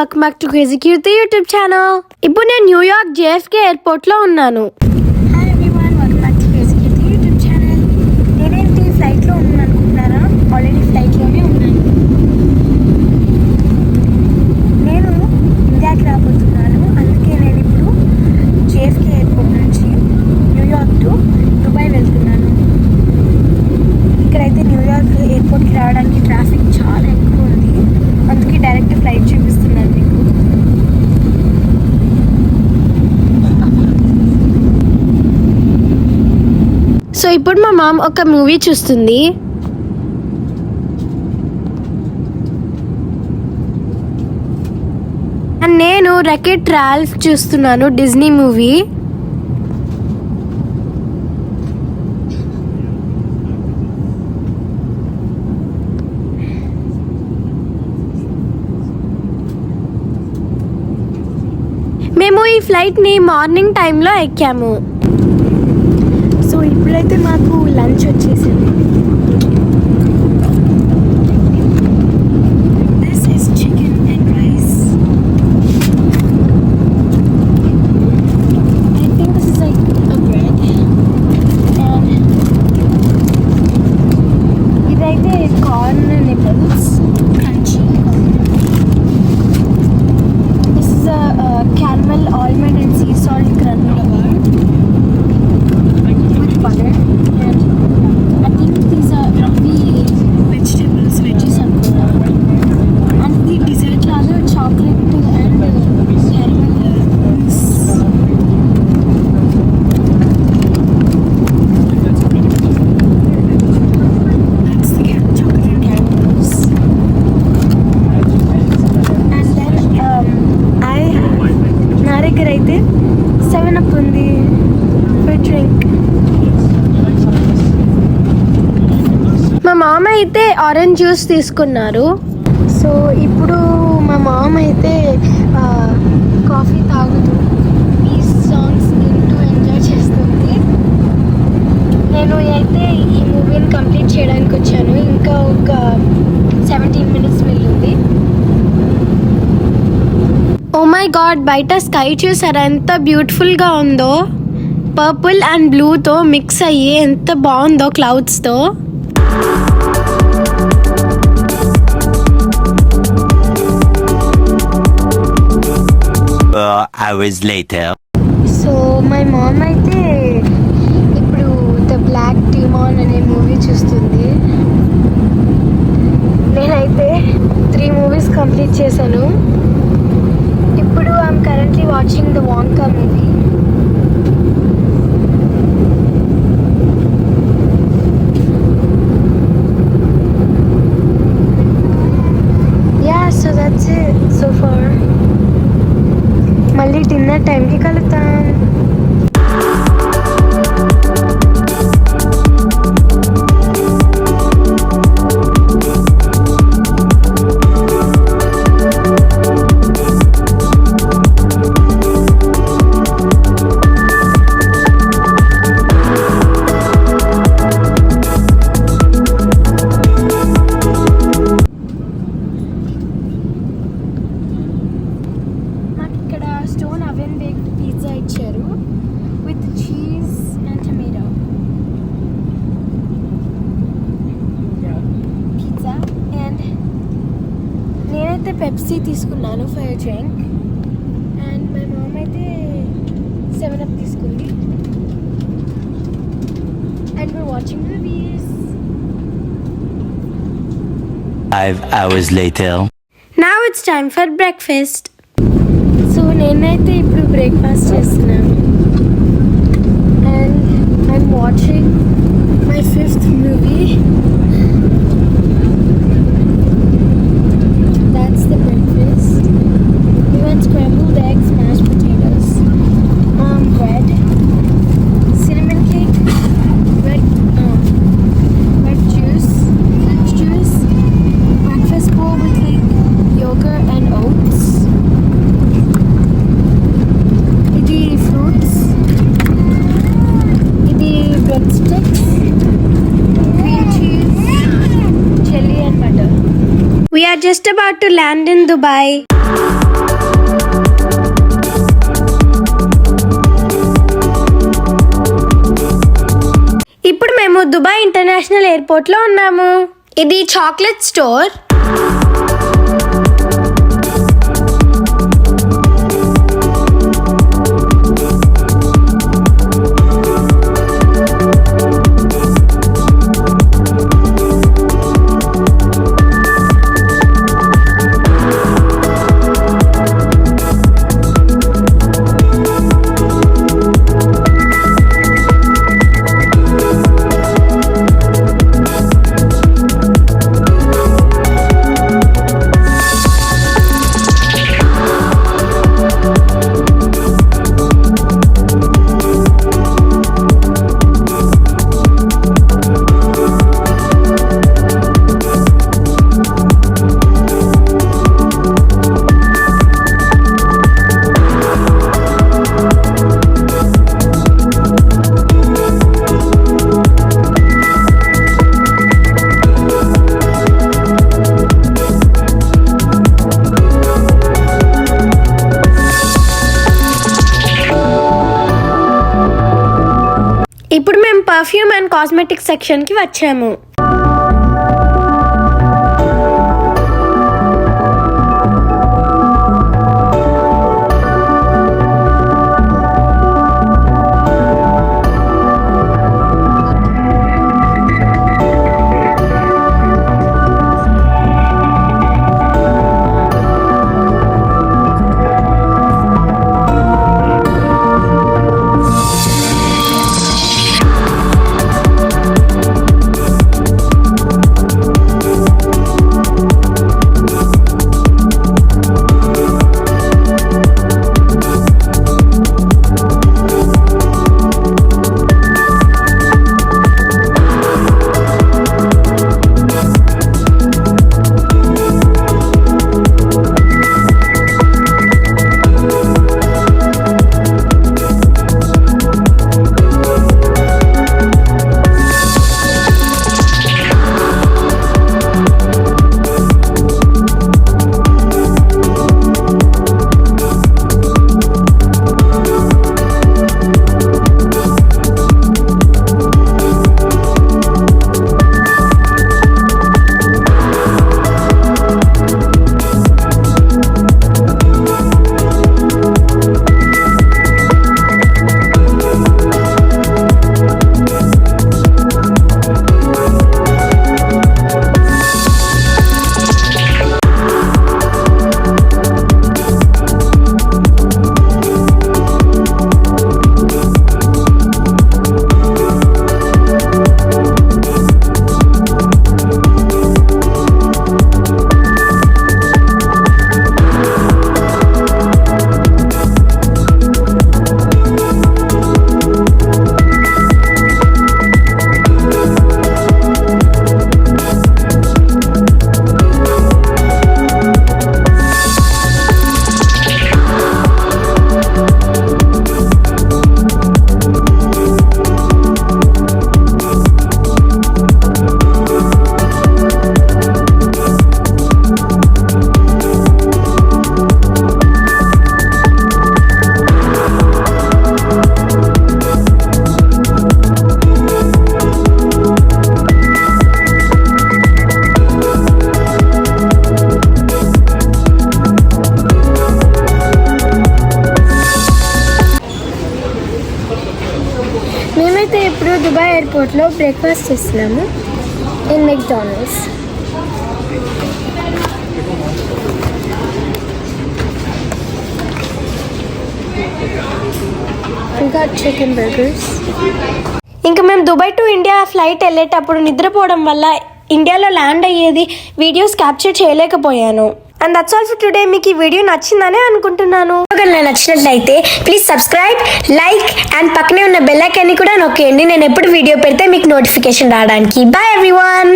Welcome back to Crazy Keerthi YouTube channel. ఇప్పుడు నేను New York JFK airport లో ఉన్నాను. Hi everyone, welcome back to Crazy Keerthi YouTube channel. నేనేంటి ఫ్లైట్లో ఉన్నాను అనుకుంటున్నారా? ఆల్రెడీ ఫ్లైట్లోనే ఉన్నాను. నేను ఇండియాకి రాబోతున్నాను. అందుకే నేను ఇప్పుడు JFK ఎయిర్పోర్ట్ నుంచి న్యూయార్క్ టు దుబాయ్ వెళ్తున్నాను. ఇక్కడైతే న్యూయార్క్ ఎయిర్పోర్ట్కి రావడానికి ట్రాఫిక్ చాలా ఎక్కువ ఉంది. అందుకే డైరెక్ట్ ఫ్లైట్ చూపిస్తున్నాను మీకు. సో ఇప్పుడు మా మామ్ ఒక మూవీ చూస్తుంది. అండ్ నేను రెకెట్ రాల్ఫ్ చూస్తున్నాను, డిజ్నీ మూవీ. మేము ఈ ఫ్లైట్ని మార్నింగ్ టైంలో ఎక్కాము. సో ఇప్పుడైతే మాకు లంచ్ వచ్చేసింది. This is chicken and rice. I think this is like a bread. And ఇదైతే corn nibbles, crunchy corn. This is a caramel almond and sea salt granola with butter, and I think these are the vegetables, veggies అనుకున్నా. And the dessert లాగా chocolate and caramel mousse. That's the chocolate and caramel mousse. And then నా దగ్గర అయితే 7-Up ఉంది for drink. మా మామ అయితే orange juice తీసుకున్నారు. సో ఇప్పుడు మా మామ అయితే కాఫీ తాగుతూ ఈ సాంగ్స్ వింటూ ఎంజాయ్ చేస్తుంది. నేను అయితే ఈ మూవీని కంప్లీట్ చేయడానికి వచ్చాను. ఇంకా ఒక 17 minutes వెళ్ళింది. ఓ మై గాడ్, బయట స్కై చూసారా ఎంత బ్యూటిఫుల్ గా ఉందో. పర్పుల్ అండ్ బ్లూతో మిక్స్ అయ్యి ఎంత బాగుందో క్లౌడ్స్తో. Hours later. So my mom అయితే ఇప్పుడు ద బ్లాక్ డీమాన్ అనే మూవీ చూస్తుంది. నేనైతే 3 movies కంప్లీట్ చేశాను. ఇప్పుడు I'm currently watching the Wonka movie. So that's it so far. మళ్ళీ డిన్నర్ టైంకి కలుద్దాం. స్టోన్ అవెన్ బేక్డ్ పిజ్జా ఇచ్చారు with cheese and tomato pizza. And నేనైతే పెప్సీ తీసుకున్నాను for drink. And my mom అయితే 7-Up తీసుకుంది. And we're watching movies. 5 hours later. Now it's time for breakfast. So నేనైతే ఇప్పుడు బ్రేక్ఫాస్ట్ చేస్తున్నాను. And I'm watching my 5th movie. That's the breakfast. We had scrambled eggs, mashed potatoes, bread, cinnamon cake, red juice, orange juice, breakfast bowl with like yogurt and oats. ఇది fruits, ఇది bread sticks, cream cheese, chilli and butter. We are just about to land in Dubai. Dubai international airport లో ఉన్నాము. ఇది chocolate store. ఇప్పుడు మేము perfume and cosmetics సెక్షన్కి వచ్చాము. మేమైతే ఇప్పుడు దుబాయ్ ఎయిర్పోర్ట్లో బ్రేక్ఫాస్ట్ చేస్తున్నాము ఇన్ మెక్డానల్డ్స్. ఇంకా చికెన్ బర్గర్స్. ఇంకా మేము దుబాయ్ టు ఇండియా ఫ్లైట్ వెళ్ళేటప్పుడు నిద్రపోవడం వల్ల ఇండియాలో ల్యాండ్ అయ్యేది వీడియోస్ క్యాప్చర్ చేయలేకపోయాను. And that's all for today. మీకు ఈ వీడియో నచ్చిందనే అనుకుంటున్నాను. నచ్చినట్లయితే ప్లీజ్ సబ్స్క్రైబ్, లైక్ అండ్ పక్కనే ఉన్న బెల్ ఐకాన్ని కూడా నొక్కేయండి. నేను ఎప్పుడు వీడియో పెడితే మీకు నోటిఫికేషన్ రావడానికి. Bye everyone.